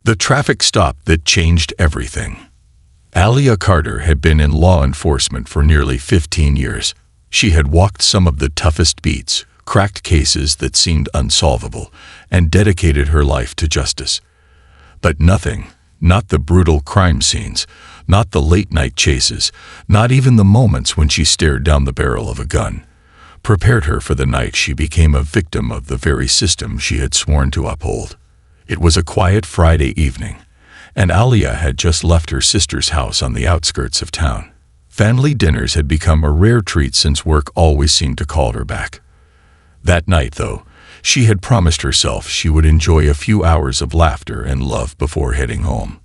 The traffic stop that changed everything. Alia Carter had been in law enforcement for nearly 15 years. She had walked some of the toughest beats, cracked cases that seemed unsolvable, and dedicated her life to justice. But nothing, not the brutal crime scenes, not the late-night chases, not even the moments when she stared down the barrel of a gun, prepared her for the night she became a victim of the very system she had sworn to uphold. It was a quiet Friday evening, and Alia had just left her sister's house on the outskirts of town. Family dinners had become a rare treat since work always seemed to call her back. That night, though, she had promised herself she would enjoy a few hours of laughter and love before heading home.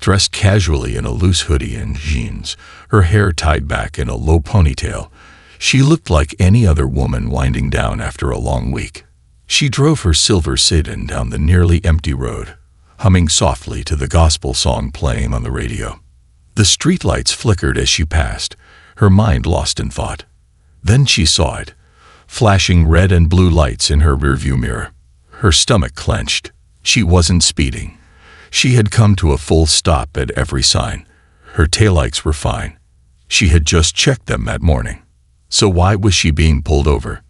Dressed casually in a loose hoodie and jeans, her hair tied back in a low ponytail, she looked like any other woman winding down after a long week. She drove her silver sedan down the nearly empty road, humming softly to the gospel song playing on the radio. The streetlights flickered as she passed, her mind lost in thought. Then she saw it, flashing red and blue lights in her rearview mirror. Her stomach clenched. She wasn't speeding. She had come to a full stop at every sign. Her taillights were fine. She had just checked them that morning. So why was she being pulled over?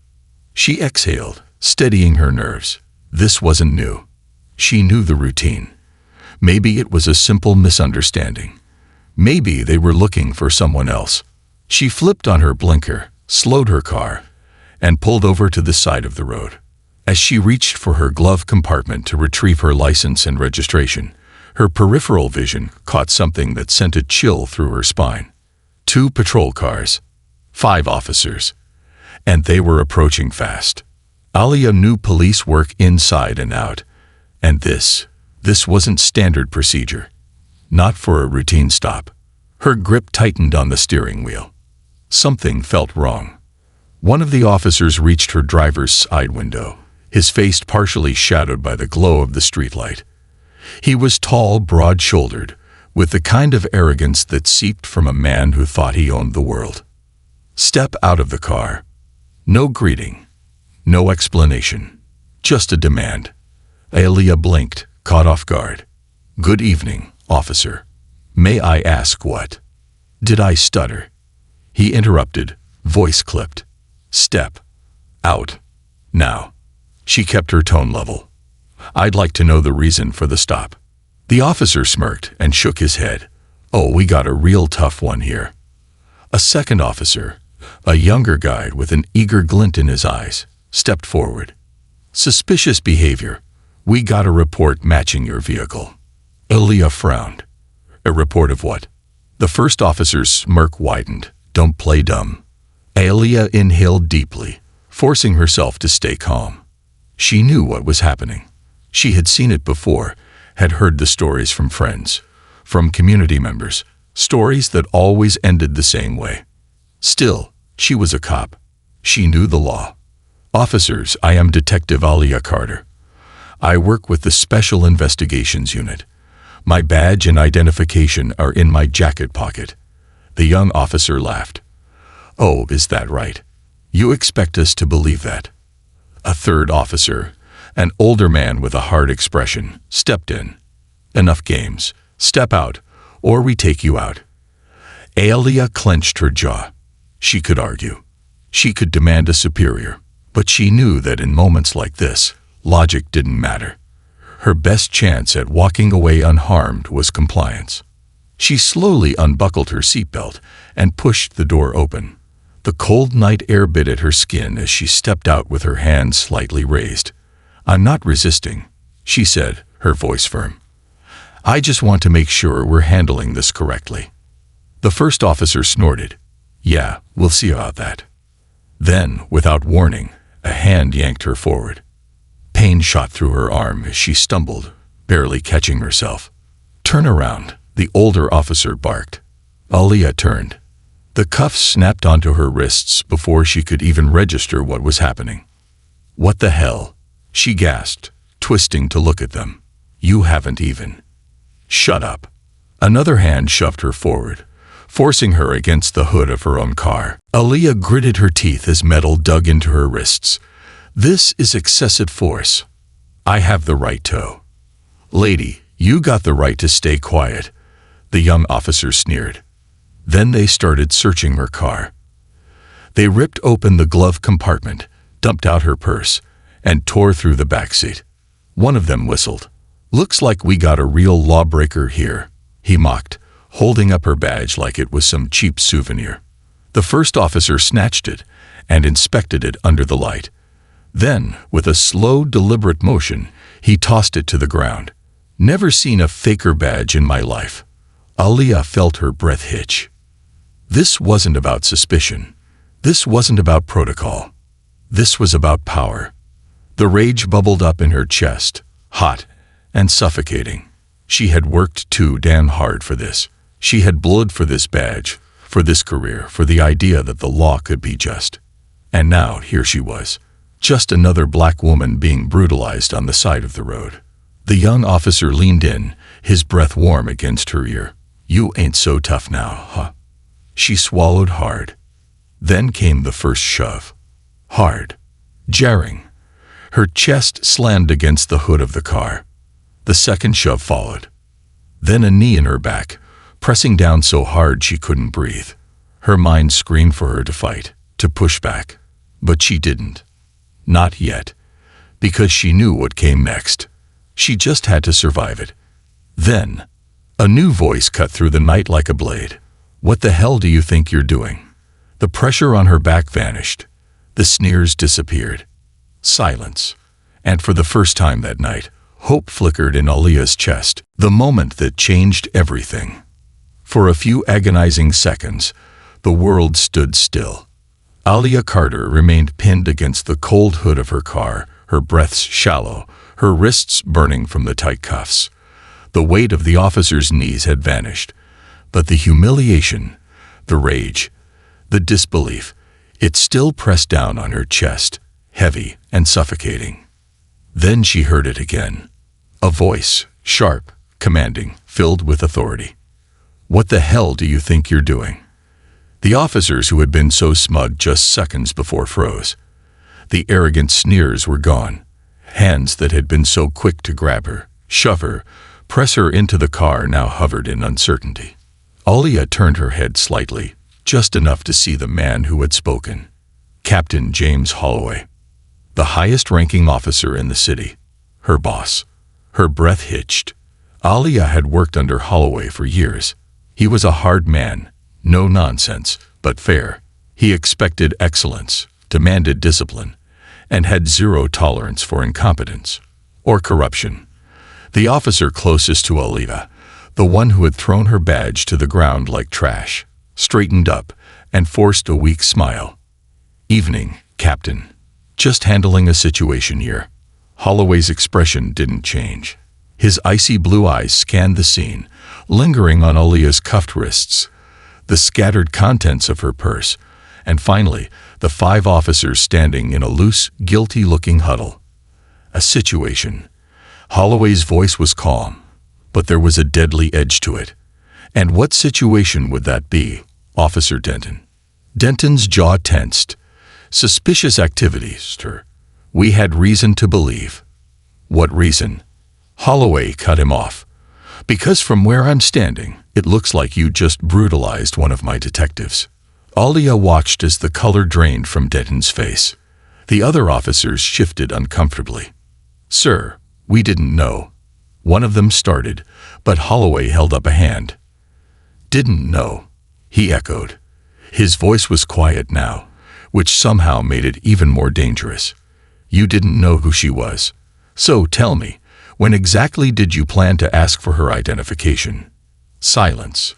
She exhaled, steadying her nerves. This wasn't new. She knew the routine. Maybe it was a simple misunderstanding. Maybe they were looking for someone else. She flipped on her blinker, slowed her car, and pulled over to the side of the road. As she reached for her glove compartment to retrieve her license and registration, her peripheral vision caught something that sent a chill through her spine. 2 patrol cars, 5 officers, and they were approaching fast. Alia knew police work inside and out, and this wasn't standard procedure. Not for a routine stop. Her grip tightened on the steering wheel. Something felt wrong. One of the officers reached her driver's side window, his face partially shadowed by the glow of the streetlight. He was tall, broad-shouldered, with the kind of arrogance that seeped from a man who thought he owned the world. "Step out of the car." No greeting, no explanation, just a demand. Alia blinked, caught off guard. "Good evening, officer. May I ask what?" "Did I stutter?" He interrupted, voice clipped. "Step out now." She kept her tone level. "I'd like to know the reason for the stop." The officer smirked and shook his head. "Oh, we got a real tough one here." A second officer, a younger guy with an eager glint in his eyes, stepped forward. "Suspicious behavior. We got a report matching your vehicle." Alia frowned. "A report of what?" The first officer's smirk widened. "Don't play dumb." Alia inhaled deeply, forcing herself to stay calm. She knew what was happening. She had seen it before, had heard the stories from friends, from community members, stories that always ended the same way. Still, she was a cop. She knew the law. "Officers, I am Detective Alia Carter. I work with the Special Investigations Unit. My badge and identification are in my jacket pocket." The young officer laughed. "Oh, is that right? You expect us to believe that?" A third officer, an older man with a hard expression, stepped in. "Enough games. Step out, or we take you out." Alia clenched her jaw. She could argue. She could demand a superior. But she knew that in moments like this, logic didn't matter. Her best chance at walking away unharmed was compliance. She slowly unbuckled her seatbelt and pushed the door open. The cold night air bit at her skin as she stepped out with her hands slightly raised. "I'm not resisting," she said, her voice firm. "I just want to make sure we're handling this correctly." The first officer snorted. "Yeah, we'll see about that." Then, without warning, a hand yanked her forward. Pain shot through her arm as she stumbled, barely catching herself. "Turn around," the older officer barked. Alia turned. The cuffs snapped onto her wrists before she could even register what was happening. "What the hell?" she gasped, twisting to look at them. "You haven't even." "Shut up." Another hand shoved her forward, forcing her against the hood of her own car. Alia gritted her teeth as metal dug into her wrists. "This is excessive force. I have the right to." "Lady, "You got the right to stay quiet," the young officer sneered. Then they started searching her car. They ripped open the glove compartment, dumped out her purse, and tore through the backseat. One of them whistled. "Looks like we got a real lawbreaker here," he mocked, holding up her badge like it was some cheap souvenir. The first officer snatched it and inspected it under the light. Then, with a slow, deliberate motion, he tossed it to the ground. "Never seen a faker badge in my life." Aaliyah felt her breath hitch. This wasn't about suspicion. This wasn't about protocol. This was about power. The rage bubbled up in her chest, hot and suffocating. She had worked too damn hard for this. She had bled for this badge, for this career, for the idea that the law could be just. And now here she was, just another black woman being brutalized on the side of the road. The young officer leaned in, his breath warm against her ear. "You ain't so tough now, huh?" She swallowed hard. Then came the first shove. Hard. Jarring. Her chest slammed against the hood of the car. The second shove followed. Then a knee in her back, pressing down so hard she couldn't breathe. Her mind screamed for her to fight, to push back. But she didn't. Not yet. Because she knew what came next. She just had to survive it. Then, a new voice cut through the night like a blade. "What the hell do you think you're doing?" The pressure on her back vanished. The sneers disappeared. Silence. And for the first time that night, hope flickered in Aaliyah's chest, the moment that changed everything. For a few agonizing seconds, the world stood still. Aaliyah Carter remained pinned against the cold hood of her car, her breaths shallow, her wrists burning from the tight cuffs. The weight of the officer's knees had vanished, but the humiliation, the rage, the disbelief, it still pressed down on her chest, heavy and suffocating. Then she heard it again. A voice, sharp, commanding, filled with authority. "What the hell do you think you're doing?" The officers who had been so smug just seconds before froze. The arrogant sneers were gone. Hands that had been so quick to grab her, shove her, press her into the car now hovered in uncertainty. Aaliyah turned her head slightly, just enough to see the man who had spoken. Captain James Holloway. The highest-ranking officer in the city. Her boss. Her breath hitched. Aaliyah had worked under Holloway for years. He was a hard man, no nonsense, but fair. He expected excellence, demanded discipline, and had zero tolerance for incompetence or corruption. The officer closest to Aaliyah, the one who had thrown her badge to the ground like trash, straightened up and forced a weak smile. "Evening, Captain. Just handling a situation here." Holloway's expression didn't change. His icy blue eyes scanned the scene, lingering on Aaliyah's cuffed wrists, the scattered contents of her purse, and finally, the 5 officers standing in a loose, guilty-looking huddle. A situation. Holloway's voice was calm, but there was a deadly edge to it. And what situation would that be, Officer Denton? Denton's jaw tensed. Suspicious activities, sir. We had reason to believe. What reason? Holloway cut him off. Because from where I'm standing, it looks like you just brutalized one of my detectives. Aaliyah watched as the color drained from Denton's face. The other officers shifted uncomfortably. "Sir, we didn't know." One of them started, but Holloway held up a hand. "Didn't know," he echoed. His voice was quiet now, which somehow made it even more dangerous. "You didn't know who she was. So tell me, when exactly did you plan to ask for her identification?" Silence.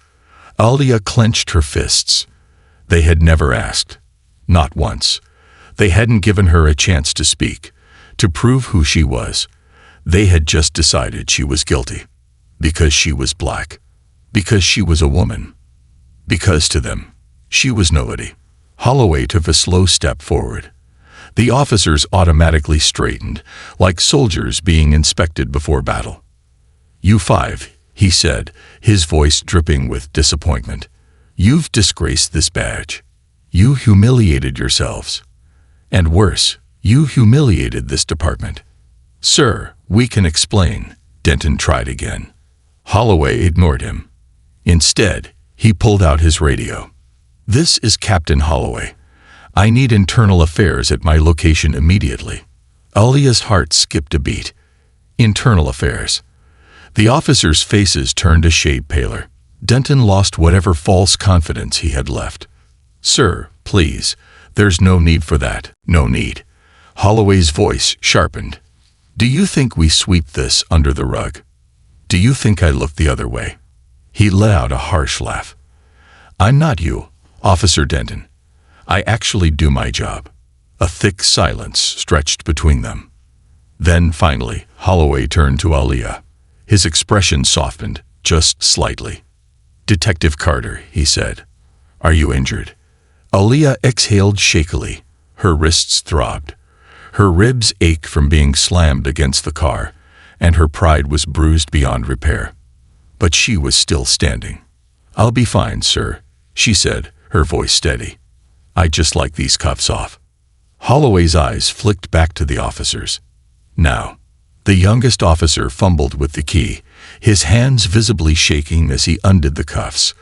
Aaliyah clenched her fists. They had never asked. Not once. They hadn't given her a chance to speak, to prove who she was. They had just decided she was guilty. Because she was black. Because she was a woman. Because to them, she was nobody. Holloway took a slow step forward. The officers automatically straightened, like soldiers being inspected before battle. "You 5, he said, his voice dripping with disappointment. "You've disgraced this badge. You humiliated yourselves. And worse, you humiliated this department. Sir, we can explain," Denton tried again. Holloway ignored him. Instead, he pulled out his radio. "This is Captain Holloway. I need internal affairs at my location immediately." Alia's heart skipped a beat. Internal affairs. The officers' faces turned a shade paler. Denton lost whatever false confidence he had left. "Sir, please, there's no need for that, no need." Holloway's voice sharpened. "Do you think we sweep this under the rug? Do you think I look the other way?" He let out a harsh laugh. "I'm not you, Officer Denton. I actually do my job." A thick silence stretched between them. Then, finally, Holloway turned to Alia. His expression softened, just slightly. "Detective Carter," he said, "are you injured?" Alia exhaled shakily. Her wrists throbbed. Her ribs ached from being slammed against the car, and her pride was bruised beyond repair. But she was still standing. "I'll be fine, sir," she said, her voice steady. "I just like these cuffs off." Holloway's eyes flicked back to the officers. "Now." The youngest officer fumbled with the key, his hands visibly shaking as he undid the cuffs.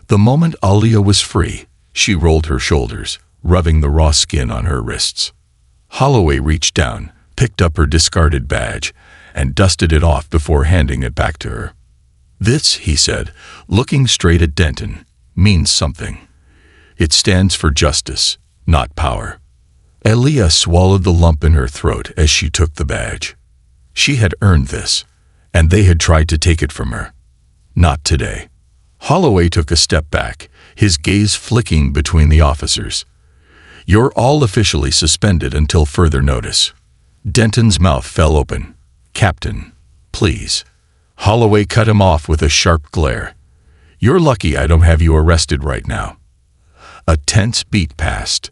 The moment Alia was free, she rolled her shoulders, rubbing the raw skin on her wrists. Holloway reached down, picked up her discarded badge, and dusted it off before handing it back to her. "This," he said, looking straight at Denton, "means something. It stands for justice, not power." Alia swallowed the lump in her throat as she took the badge. She had earned this, and they had tried to take it from her. Not today. Holloway took a step back, his gaze flicking between the officers. "You're all officially suspended until further notice." Denton's mouth fell open. "Captain, please." Holloway cut him off with a sharp glare. "You're lucky I don't have you arrested right now." A tense beat passed.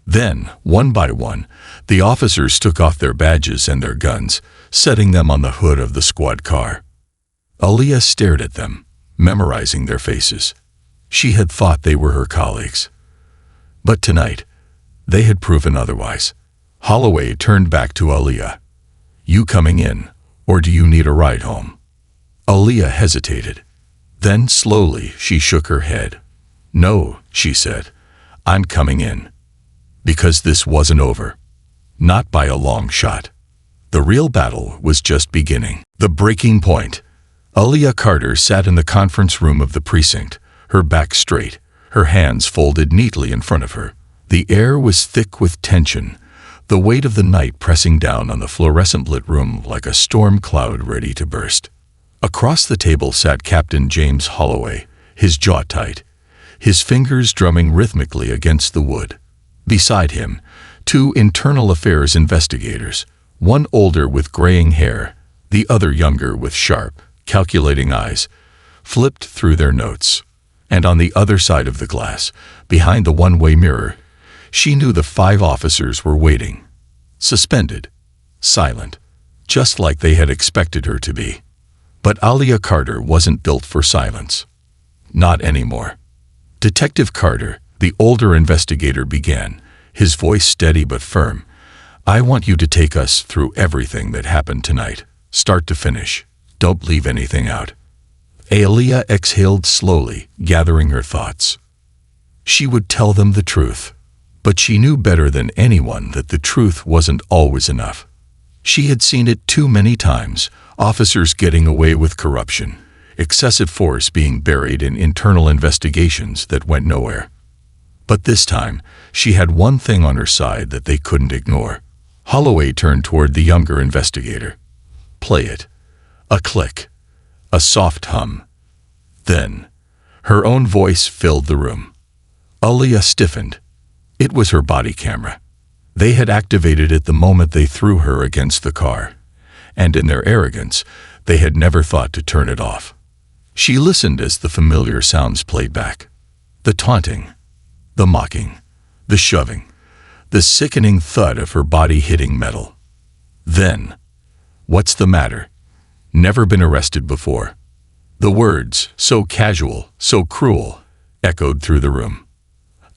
Then, one by one, the officers took off their badges and their guns, setting them on the hood of the squad car. Alia stared at them, memorizing their faces. She had thought they were her colleagues. But tonight, they had proven otherwise. Holloway turned back to Alia. "You coming in, or do you need a ride home?" Alia hesitated. Then, slowly, she shook her head. "No," she said, "I'm coming in." Because this wasn't over. Not by a long shot. The real battle was just beginning. The breaking point. Alia Carter sat in the conference room of the precinct, her back straight, her hands folded neatly in front of her. The air was thick with tension, the weight of the night pressing down on the fluorescent-lit room like a storm cloud ready to burst. Across the table sat Captain James Holloway, his jaw tight, his fingers drumming rhythmically against the wood. Beside him, two internal affairs investigators, one older with graying hair, the other younger with sharp, calculating eyes, flipped through their notes. And on the other side of the glass, behind the one-way mirror, she knew the 5 officers were waiting. Suspended, silent, just like they had expected her to be. But Alia Carter wasn't built for silence. Not anymore. Detective Carter, the older investigator, began, his voice steady but firm. "I want you to take us through everything that happened tonight, start to finish. Don't leave anything out." Alia exhaled slowly, gathering her thoughts. She would tell them the truth, but she knew better than anyone that the truth wasn't always enough. She had seen it too many times, officers getting away with corruption, excessive force being buried in internal investigations that went nowhere. But this time, she had one thing on her side that they couldn't ignore. Holloway turned toward the younger investigator. "Play it." A click. A soft hum. Then, her own voice filled the room. Alia stiffened. It was her body camera. They had activated it the moment they threw her against the car, and in their arrogance, they had never thought to turn it off. She listened as the familiar sounds played back. The taunting, the mocking, the shoving, the sickening thud of her body hitting metal. Then, "What's the matter? Never been arrested before." The words, so casual, so cruel, echoed through the room.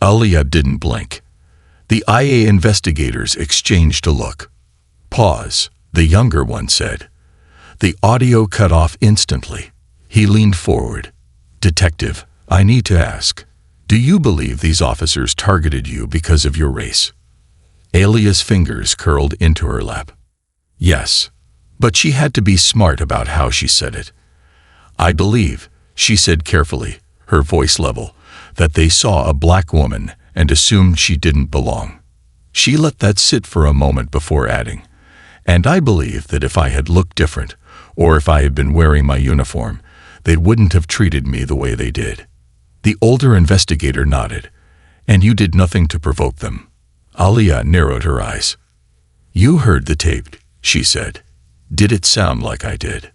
Alia didn't blink. The IA investigators exchanged a look. "Pause," the younger one said. The audio cut off instantly. He leaned forward. "Detective, I need to ask, do you believe these officers targeted you because of your race?" Alia's fingers curled into her lap. "Yes, but she had to be smart about how she said it. I believe," she said carefully, her voice level, "that they saw a black woman and assumed she didn't belong." She let that sit for a moment before adding, "And I believe that if I had looked different, or if I had been wearing my uniform, they wouldn't have treated me the way they did." The older investigator nodded. "And you did nothing to provoke them?" Alia narrowed her eyes. "You heard the tape," she said. "Did it sound like I did?"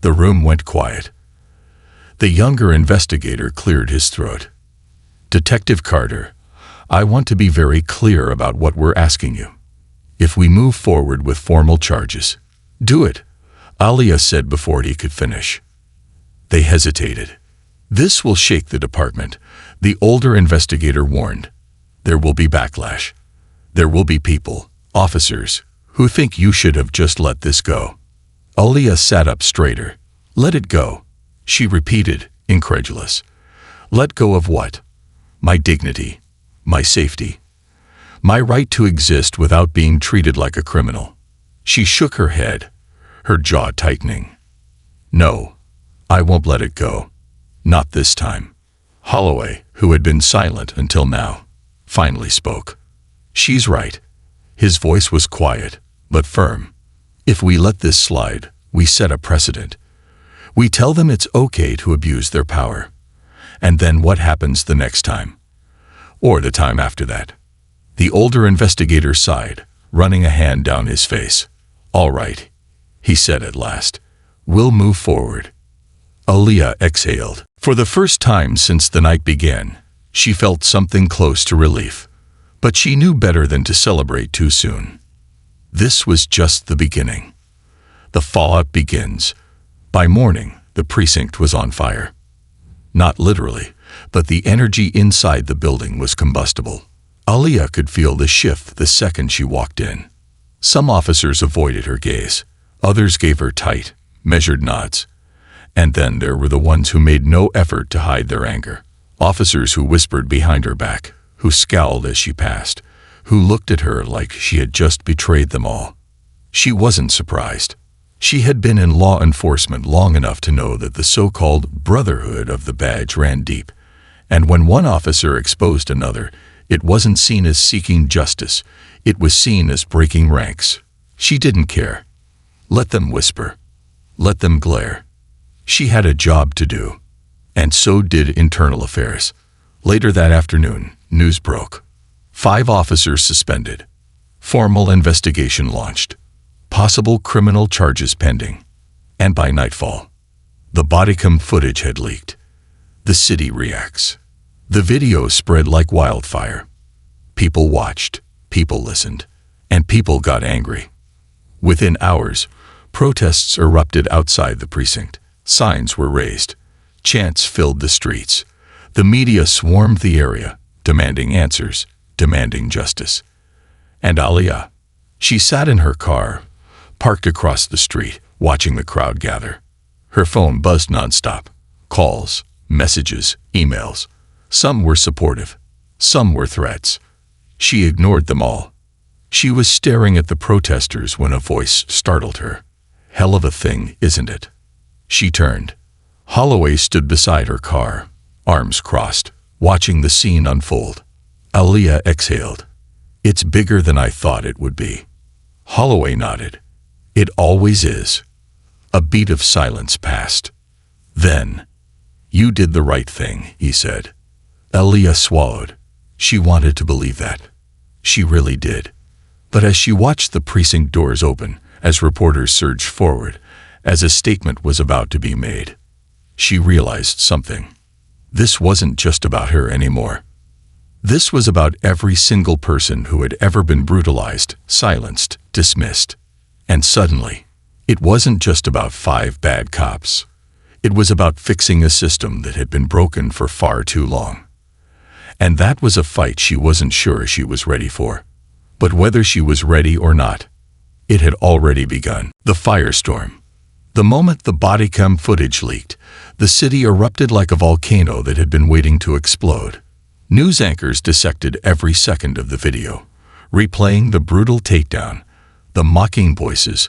The room went quiet. The younger investigator cleared his throat. "Detective Carter, I want to be very clear about what we're asking you. If we move forward with formal charges, do it," Alia said before he could finish. They hesitated. "This will shake the department," the older investigator warned. "There will be backlash. There will be people, officers, who think you should have just let this go." Alia sat up straighter. "Let it go," she repeated, incredulous. "Let go of what? My dignity, my safety, my right to exist without being treated like a criminal." She shook her head, her jaw tightening. "No, I won't let it go. Not this time." Holloway, who had been silent until now, finally spoke. "She's right." His voice was quiet, but firm. "If we let this slide, we set a precedent. We tell them it's okay to abuse their power. And then what happens the next time? Or the time after that?" The older investigator sighed, running a hand down his face. "All right," he said at last. "We'll move forward." Alia exhaled. For the first time since the night began, she felt something close to relief. But she knew better than to celebrate too soon. This was just the beginning. The fallout begins. By morning, the precinct was on fire. Not literally, but the energy inside the building was combustible. Alia could feel the shift the second she walked in. Some officers avoided her gaze. Others gave her tight, measured nods. And then there were the ones who made no effort to hide their anger. Officers who whispered behind her back, who scowled as she passed, who looked at her like she had just betrayed them all. She wasn't surprised. She had been in law enforcement long enough to know that the so-called brotherhood of the badge ran deep, and when one officer exposed another, it wasn't seen as seeking justice, it was seen as breaking ranks. She didn't care. Let them whisper. Let them glare. She had a job to do. And so did Internal Affairs. Later that afternoon, news broke. 5 officers suspended. Formal investigation launched. Possible criminal charges pending. And by nightfall, the bodycam footage had leaked. The city reacts. The video spread like wildfire. People watched, people listened, and people got angry. Within hours, protests erupted outside the precinct. Signs were raised. Chants filled the streets. The media swarmed the area, demanding answers, demanding justice. And Alia, she sat in her car, parked across the street, watching the crowd gather. Her phone buzzed nonstop. Calls, messages, emails. Some were supportive. Some were threats. She ignored them all. She was staring at the protesters when a voice startled her. "Hell of a thing, isn't it?" She turned. Holloway stood beside her car, arms crossed, watching the scene unfold. Alia exhaled. "It's bigger than I thought it would be." Holloway nodded. "It always is." A beat of silence passed. Then, "You did the right thing," he said. Alia swallowed. She wanted to believe that. She really did. But as she watched the precinct doors open, as reporters surged forward, as a statement was about to be made, she realized something. This wasn't just about her anymore. This was about every single person who had ever been brutalized, silenced, dismissed. And suddenly, it wasn't just about 5 bad cops. It was about fixing a system that had been broken for far too long. And that was a fight she wasn't sure she was ready for. But whether she was ready or not, it had already begun. The firestorm. The moment the body cam footage leaked, the city erupted like a volcano that had been waiting to explode. News anchors dissected every second of the video, replaying the brutal takedown, the mocking voices,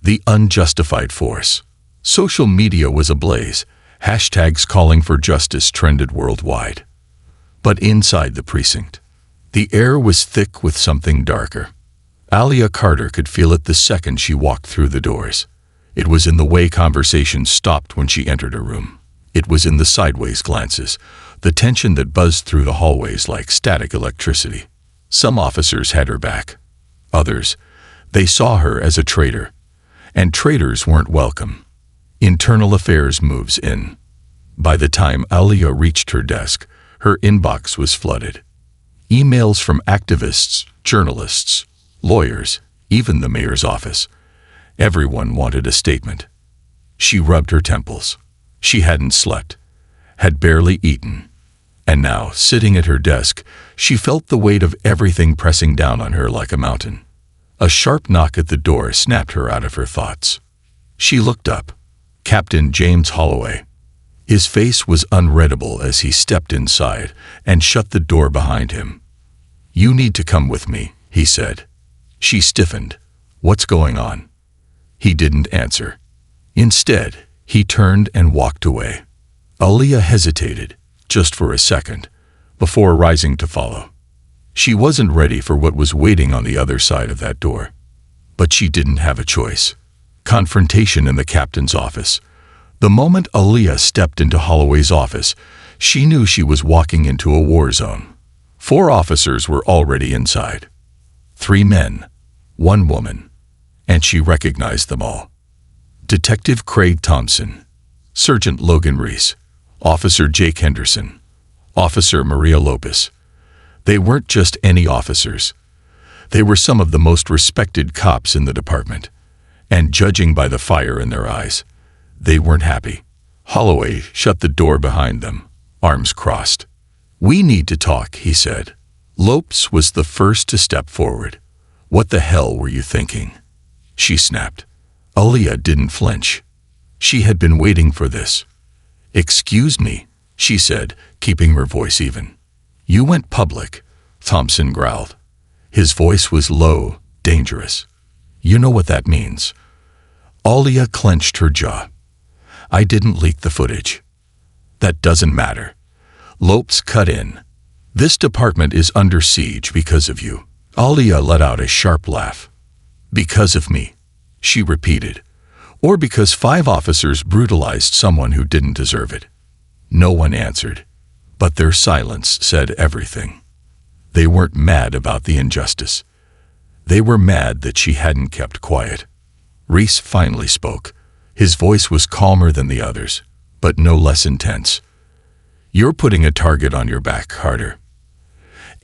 the unjustified force. Social media was ablaze. Hashtags calling for justice trended worldwide. But inside the precinct, the air was thick with something darker. Alia Carter could feel it the second she walked through the doors. It was in the way conversations stopped when she entered a room. It was in the sideways glances, the tension that buzzed through the hallways like static electricity. Some officers had her back. Others, they saw her as a traitor. And traitors weren't welcome. Internal affairs moves in. By the time Alia reached her desk, her inbox was flooded. Emails from activists, journalists, lawyers, even the mayor's office. Everyone wanted a statement. She rubbed her temples. She hadn't slept, had barely eaten. And now, sitting at her desk, she felt the weight of everything pressing down on her like a mountain. A sharp knock at the door snapped her out of her thoughts. She looked up. Captain James Holloway. His face was unreadable as he stepped inside and shut the door behind him. "You need to come with me," he said. She stiffened. "What's going on?" He didn't answer. Instead, he turned and walked away. Alia hesitated, just for a second, before rising to follow. She wasn't ready for what was waiting on the other side of that door. But she didn't have a choice. Confrontation in the captain's office. The moment Alia stepped into Holloway's office, she knew she was walking into a war zone. 4 officers were already inside. 3 men, 1 woman, and she recognized them all. Detective Craig Thompson, Sergeant Logan Reese, Officer Jake Henderson, Officer Maria Lopez. They weren't just any officers. They were some of the most respected cops in the department. And judging by the fire in their eyes, they weren't happy. Holloway shut the door behind them, arms crossed. "We need to talk," he said. Lopes was the first to step forward. "What the hell were you thinking?" She snapped. Alia didn't flinch. She had been waiting for this. "Excuse me," she said, keeping her voice even. "You went public," Thompson growled. His voice was low, dangerous. "You know what that means." Alia clenched her jaw. "I didn't leak the footage." "That doesn't matter." Lopes cut in. "This department is under siege because of you." Alia let out a sharp laugh. "Because of me," she repeated. "Or because 5 officers brutalized someone who didn't deserve it." No one answered, but their silence said everything. They weren't mad about the injustice. They were mad that she hadn't kept quiet. Reese finally spoke. His voice was calmer than the others, but no less intense. "You're putting a target on your back, Carter."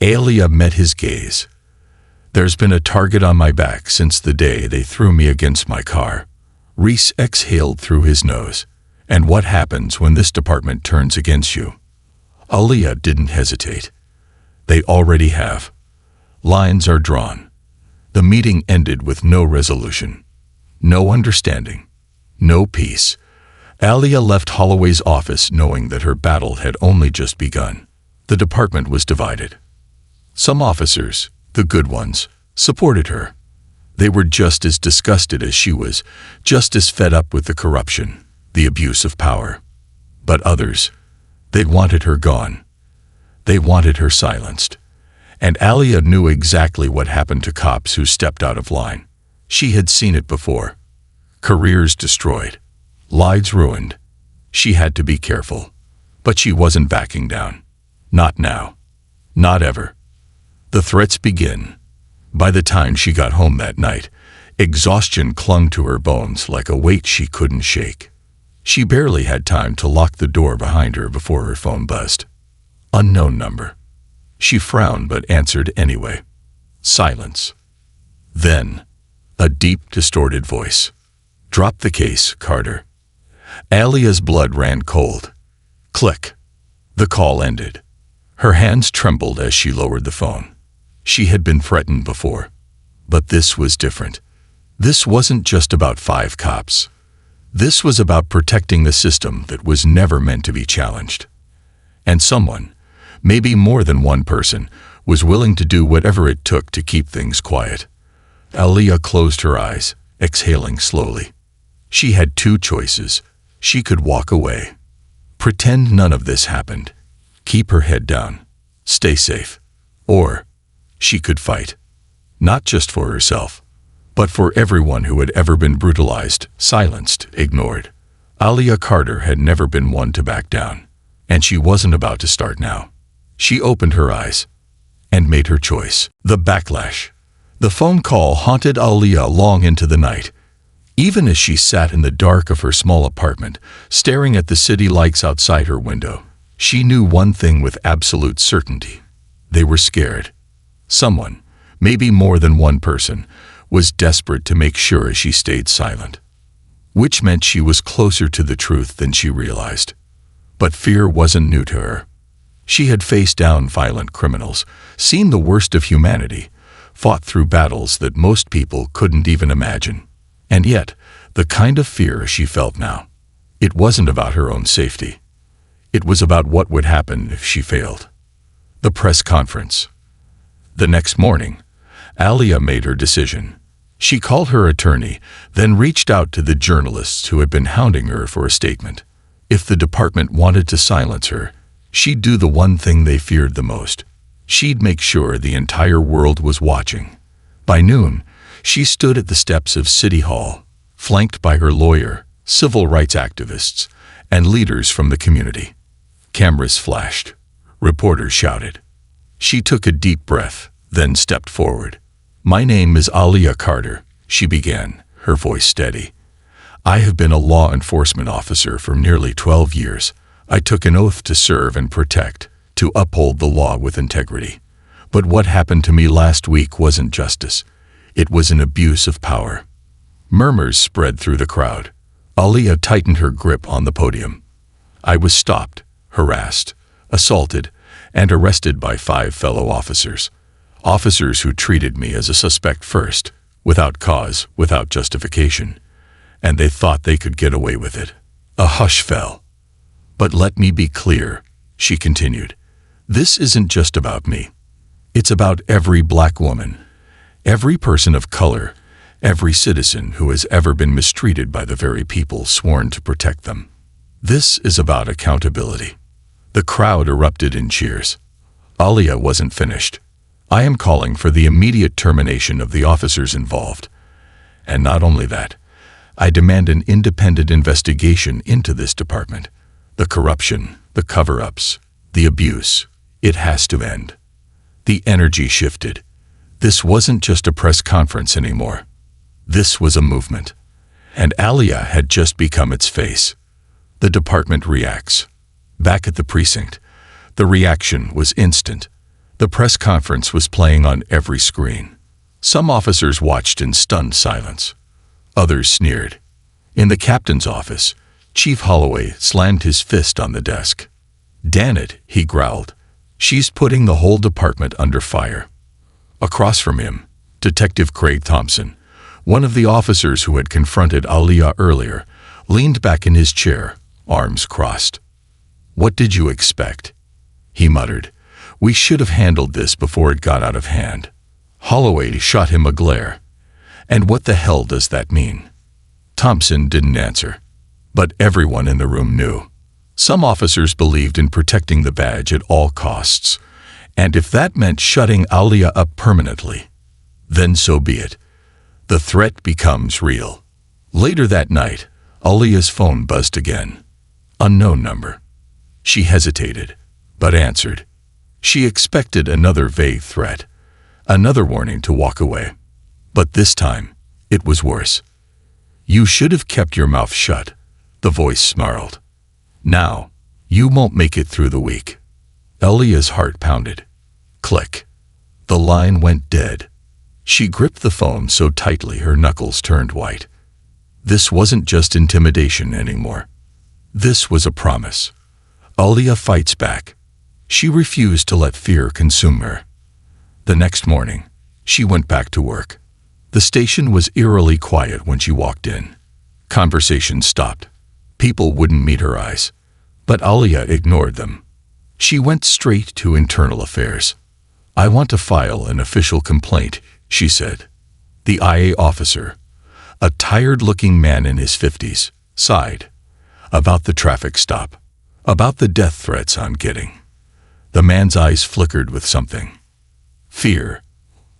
Alia met his gaze. "There's been a target on my back since the day they threw me against my car." Reese exhaled through his nose. "And what happens when this department turns against you?" Alia didn't hesitate. "They already have. Lines are drawn." The meeting ended with no resolution, no understanding, no peace. Alia left Holloway's office knowing that her battle had only just begun. The department was divided. Some officers, the good ones, supported her. They were just as disgusted as she was, just as fed up with the corruption, the abuse of power. But others, they wanted her gone. They wanted her silenced. And Alia knew exactly what happened to cops who stepped out of line. She had seen it before. Careers destroyed. Lives ruined. She had to be careful. But she wasn't backing down. Not now. Not ever. The threats begin. By the time she got home that night, exhaustion clung to her bones like a weight she couldn't shake. She barely had time to lock the door behind her before her phone buzzed. Unknown number. She frowned but answered anyway. Silence. Then, a deep, distorted voice. "Drop the case, Carter." Alia's blood ran cold. Click. The call ended. Her hands trembled as she lowered the phone. She had been threatened before. But this was different. This wasn't just about 5 cops. This was about protecting the system that was never meant to be challenged. And someone, maybe more than one person, was willing to do whatever it took to keep things quiet. Aaliyah closed her eyes, exhaling slowly. She had two choices. She could walk away, pretend none of this happened, keep her head down, stay safe. Or she could fight, not just for herself, but for everyone who had ever been brutalized, silenced, ignored. Aaliyah Carter had never been one to back down, and she wasn't about to start now. She opened her eyes and made her choice. The backlash. The phone call haunted Aaliyah long into the night. Even as she sat in the dark of her small apartment, staring at the city lights outside her window, she knew one thing with absolute certainty. They were scared. Someone, maybe more than one person, was desperate to make sure she stayed silent. Which meant she was closer to the truth than she realized. But fear wasn't new to her. She had faced down violent criminals, seen the worst of humanity, fought through battles that most people couldn't even imagine. And yet, the kind of fear she felt now, it wasn't about her own safety. It was about what would happen if she failed. The press conference. The next morning, Aaliyah made her decision. She called her attorney, then reached out to the journalists who had been hounding her for a statement. If the department wanted to silence her, she'd do the one thing they feared the most. She'd make sure the entire world was watching. By noon, she stood at the steps of City Hall, flanked by her lawyer, civil rights activists, and leaders from the community. Cameras flashed. Reporters shouted. She took a deep breath, then stepped forward. "My name is Aaliyah Carter," she began, her voice steady. "I have been a law enforcement officer for nearly 12 years. I took an oath to serve and protect, to uphold the law with integrity. But what happened to me last week wasn't justice. It was an abuse of power." Murmurs spread through the crowd. Aaliyah tightened her grip on the podium. "I was stopped, harassed, assaulted, and arrested by 5 fellow officers. Officers who treated me as a suspect first, without cause, without justification. And they thought they could get away with it." A hush fell. "But let me be clear," she continued. "This isn't just about me. It's about every black woman, every person of color, every citizen who has ever been mistreated by the very people sworn to protect them. This is about accountability." The crowd erupted in cheers. Aaliyah wasn't finished. "I am calling for the immediate termination of the officers involved. And not only that, I demand an independent investigation into this department. The corruption, the cover-ups, the abuse. It has to end." The energy shifted. This wasn't just a press conference anymore. This was a movement. And Aaliyah had just become its face. The department reacts. Back at the precinct, the reaction was instant. The press conference was playing on every screen. Some officers watched in stunned silence. Others sneered. In the captain's office, Chief Holloway slammed his fist on the desk. "Damn it," he growled. "She's putting the whole department under fire." Across from him, Detective Craig Thompson, one of the officers who had confronted Aaliyah earlier, leaned back in his chair, arms crossed. "What did you expect?" he muttered. "We should have handled this before it got out of hand." Holloway shot him a glare. "And what the hell does that mean?" Thompson didn't answer. But everyone in the room knew. Some officers believed in protecting the badge at all costs. And if that meant shutting Aaliyah up permanently, then so be it. The threat becomes real. Later that night, Aaliyah's phone buzzed again. Unknown number. She hesitated, but answered. She expected another vague threat, another warning to walk away. But this time, it was worse. "You should have kept your mouth shut," the voice snarled. "Now, you won't make it through the week." Aaliyah's heart pounded. Click. The line went dead. She gripped the phone so tightly her knuckles turned white. This wasn't just intimidation anymore. This was a promise. Aaliyah fights back. She refused to let fear consume her. The next morning, she went back to work. The station was eerily quiet when she walked in. Conversations stopped. People wouldn't meet her eyes. But Alia ignored them. She went straight to internal affairs. "I want to file an official complaint," she said. The IA officer, a tired-looking man in his 50s, sighed. "About the traffic stop. About the death threats I'm getting." The man's eyes flickered with something. Fear.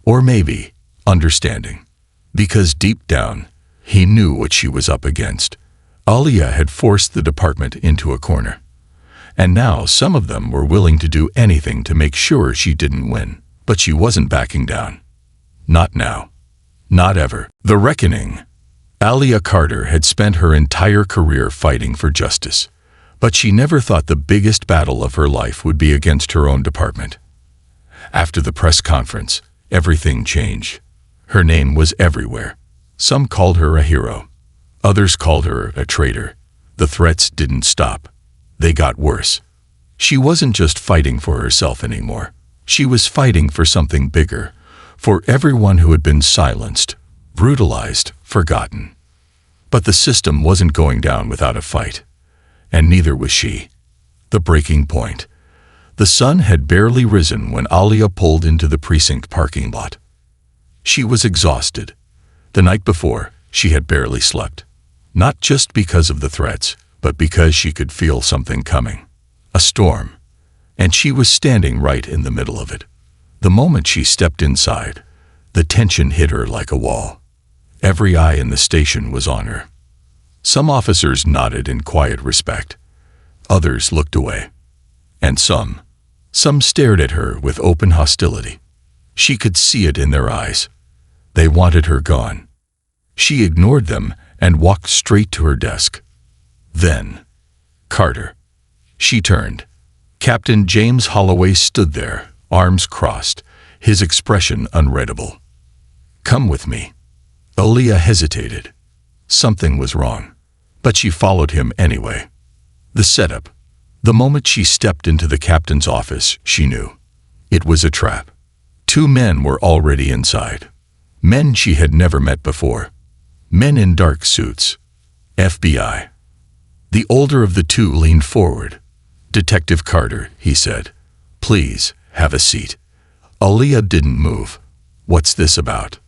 Or maybe understanding. Because deep down, he knew what she was up against. Alia had forced the department into a corner. And now some of them were willing to do anything to make sure she didn't win. But she wasn't backing down. Not now. Not ever. The reckoning. Alia Carter had spent her entire career fighting for justice. But she never thought the biggest battle of her life would be against her own department. After the press conference, everything changed. Her name was everywhere. Some called her a hero. Others called her a traitor. The threats didn't stop. They got worse. She wasn't just fighting for herself anymore. She was fighting for something bigger, for everyone who had been silenced, brutalized, forgotten. But the system wasn't going down without a fight. And neither was she. The breaking point. The sun had barely risen when Alia pulled into the precinct parking lot. She was exhausted. The night before, she had barely slept. Not just because of the threats, but because she could feel something coming. A storm. And she was standing right in the middle of it. The moment she stepped inside, the tension hit her like a wall. Every eye in the station was on her. Some officers nodded in quiet respect. Others looked away. And some stared at her with open hostility. She could see it in their eyes. They wanted her gone. She ignored them and walked straight to her desk. Then, Carter. She turned. Captain James Holloway stood there, arms crossed, his expression unreadable. "Come with me." Alia hesitated. Something was wrong. But she followed him anyway. The setup. The moment she stepped into the captain's office, she knew. It was a trap. Two men were already inside. Men she had never met before. Men in dark suits. FBI. The older of the two leaned forward. "Detective Carter," he said. "Please, have a seat." Alia didn't move. "What's this about?"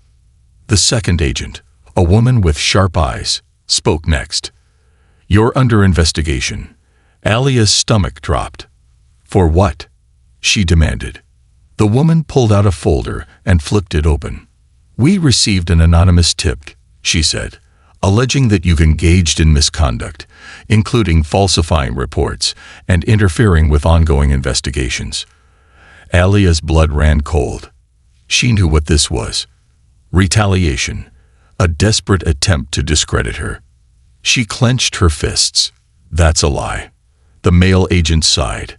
The second agent, a woman with sharp eyes, spoke next. "You're under investigation." Alia's stomach dropped. "For what?" she demanded. The woman pulled out a folder and flipped it open. "We received an anonymous tip," she said, "alleging that you've engaged in misconduct, including falsifying reports and interfering with ongoing investigations." Alia's blood ran cold. She knew what this was. Retaliation. A desperate attempt to discredit her. She clenched her fists. "That's a lie." The male agent sighed.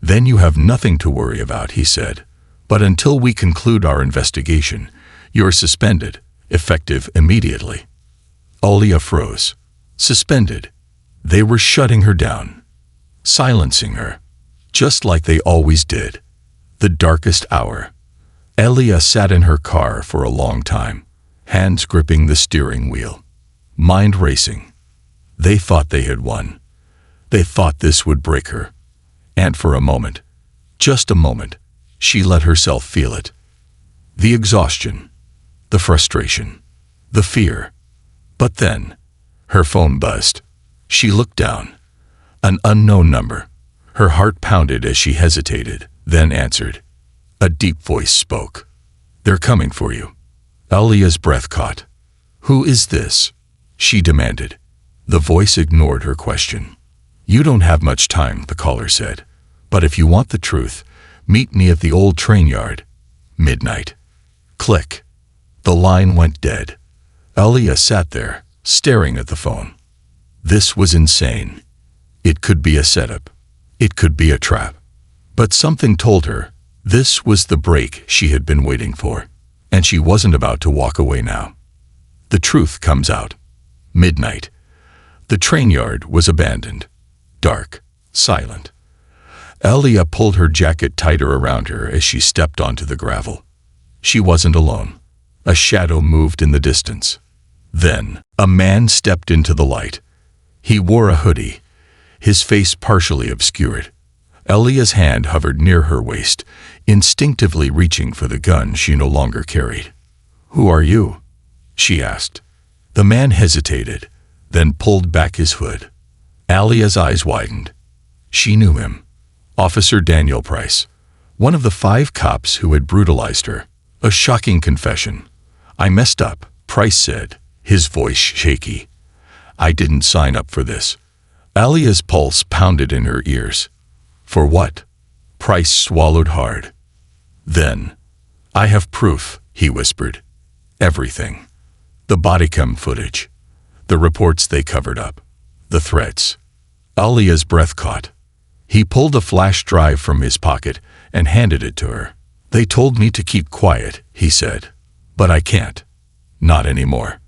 "Then you have nothing to worry about," he said. "But until we conclude our investigation, you're suspended, effective immediately." Alia froze. Suspended. They were shutting her down. Silencing her. Just like they always did. The darkest hour. Alia sat in her car for a long time, hands gripping the steering wheel. Mind racing. They thought they had won. They thought this would break her. And for a moment, just a moment, she let herself feel it. The exhaustion, the frustration, the fear. But then, her phone buzzed. She looked down. An unknown number. Her heart pounded as she hesitated, then answered. A deep voice spoke. "They're coming for you." Alia's breath caught. "Who is this?" she demanded. The voice ignored her question. "You don't have much time," the caller said. "But if you want the truth, meet me at the old train yard. Midnight." Click. The line went dead. Alia sat there, staring at the phone. This was insane. It could be a setup. It could be a trap. But something told her this was the break she had been waiting for, and she wasn't about to walk away now. The truth comes out. Midnight. The train yard was abandoned. Dark. Silent. Alia pulled her jacket tighter around her as she stepped onto the gravel. She wasn't alone. A shadow moved in the distance. Then, a man stepped into the light. He wore a hoodie, his face partially obscured. Alia's hand hovered near her waist, instinctively reaching for the gun she no longer carried. "Who are you?" she asked. The man hesitated, then pulled back his hood. Alia's eyes widened. She knew him. Officer Daniel Price, one of the 5 cops who had brutalized her. A shocking confession. "I messed up," Price said, his voice shaky. "I didn't sign up for this." Alia's pulse pounded in her ears. "For what?" Price swallowed hard. Then, "I have proof," he whispered. "Everything. The body cam footage. The reports they covered up. The threats." Alia's breath caught. He pulled a flash drive from his pocket and handed it to her. "They told me to keep quiet," he said. "But I can't. Not anymore."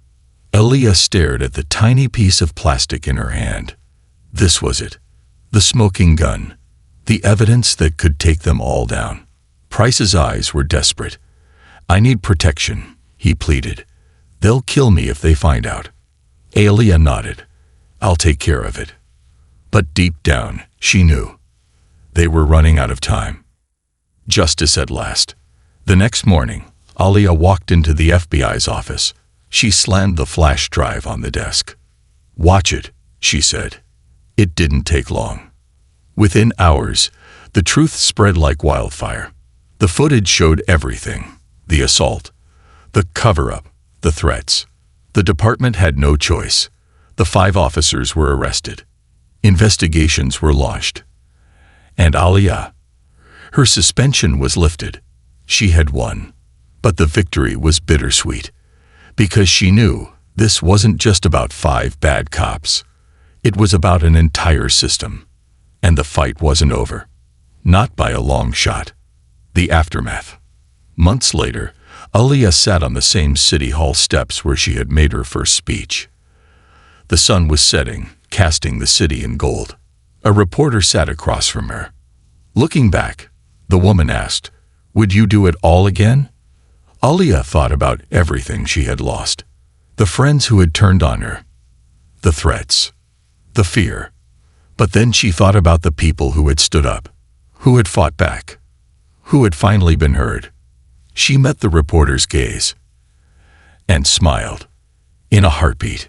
Alia stared at the tiny piece of plastic in her hand. This was it. The smoking gun. The evidence that could take them all down. Price's eyes were desperate. "I need protection," he pleaded. "They'll kill me if they find out." Alia nodded. "I'll take care of it." But deep down, she knew. They were running out of time. Justice at last. The next morning, Alia walked into the FBI's office. She slammed the flash drive on the desk. "Watch it," she said. It didn't take long. Within hours, the truth spread like wildfire. The footage showed everything. The assault, the cover-up, the threats. The department had no choice. The 5 officers were arrested. Investigations were launched. And Alia, her suspension was lifted. She had won. But the victory was bittersweet. Because she knew this wasn't just about 5 bad cops. It was about an entire system. And the fight wasn't over. Not by a long shot. The aftermath. Months later, Alia sat on the same city hall steps where she had made her first speech. The sun was setting, casting the city in gold. A reporter sat across from her. Looking back, the woman asked, "Would you do it all again?" Alia thought about everything she had lost. The friends who had turned on her. The threats. The fear. But then she thought about the people who had stood up. Who had fought back. Who had finally been heard. She met the reporter's gaze. And smiled. In a heartbeat.